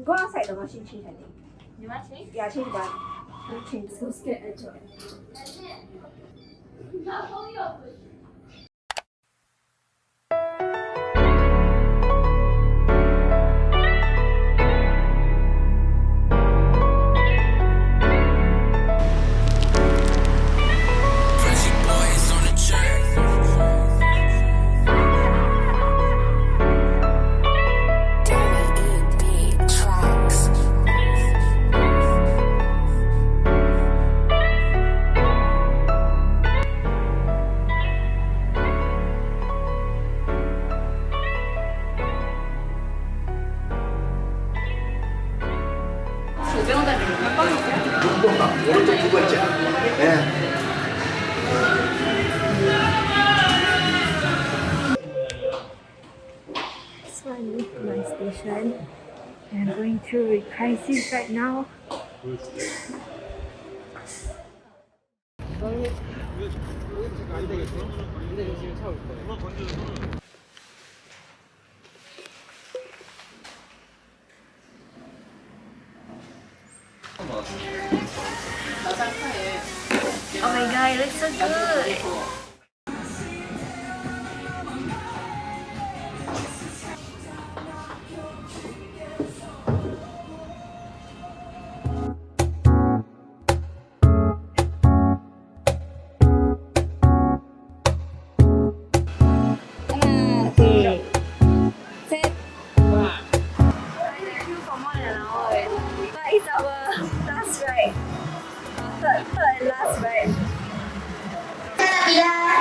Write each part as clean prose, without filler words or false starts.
Go outside the machine change, I think. You want change? Yeah, change one. Change. So scared, actually. 오른쪽 두 번째. 네. Sony, my station. I'm going through a crisis right now. Oh my god, it looks so good!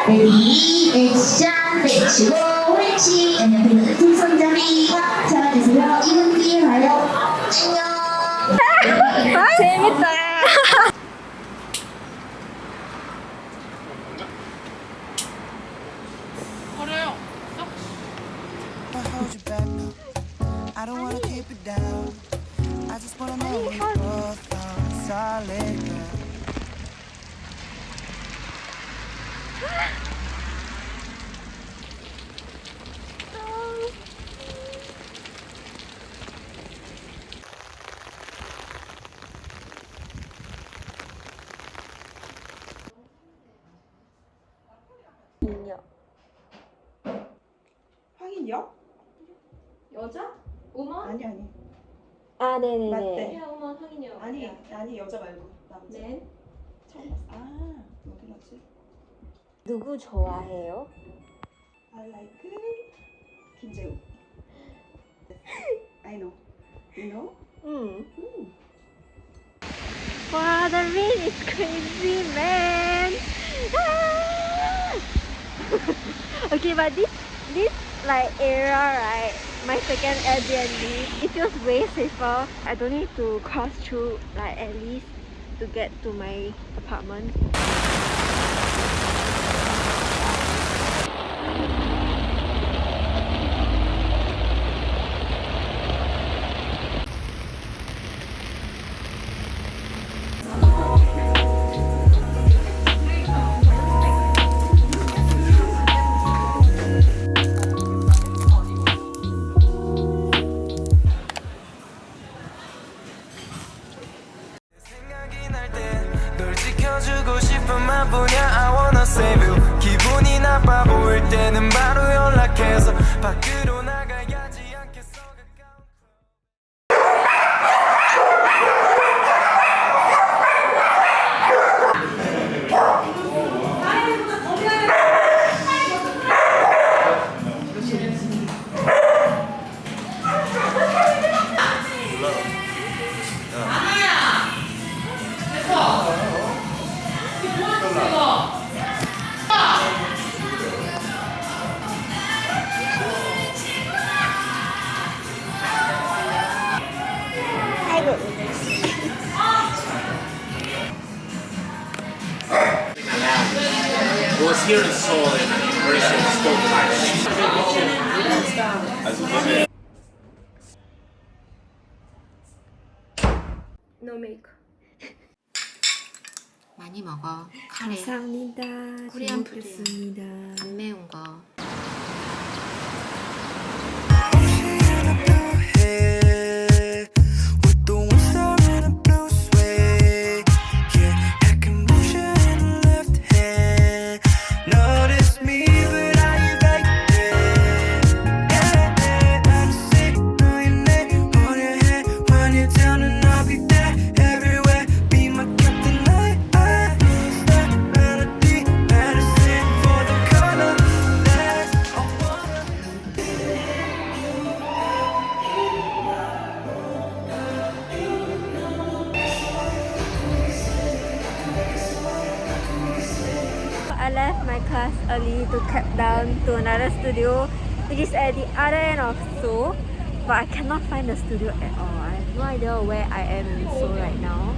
레디 액션 내치고 옳지 안녕 두 손잡이 꽉 잡아주세요 이분 뒤에 가요 안녕 재밌다! 어려요. I don't wanna keep it down. I just wanna know we both on solid ground. 확인요? 여자? 우먼? 아니 아니 아, 네네네. 맞대. 우먼 확인요. 아니 여자 말고 남자. 네. 처음 봤어. 아 어디 갔지? 누구 좋아해요? I like 김재우. I know. You know? Wow, the rain is crazy, man! Ah! Okay, but this like area, right? My second Airbnb, it feels way safer. I don't need to cross through like at least to get to my apartment. 지켜주고 싶은 맘뿐이야 I wanna save you 기분이 나빠 보일 때는 바로 연락해서 밖으로 나가야지 않겠어 It was here in Seoul and the university spoke Thai. No make. 많이 먹어. 카레. 감사합니다. 코리안 푸드. 먹겠습니다. 안 매운 거. class early to cab down to another studio, which is at the other end of Seoul. But I cannot find the studio at all. I have no idea where I am in Seoul right now.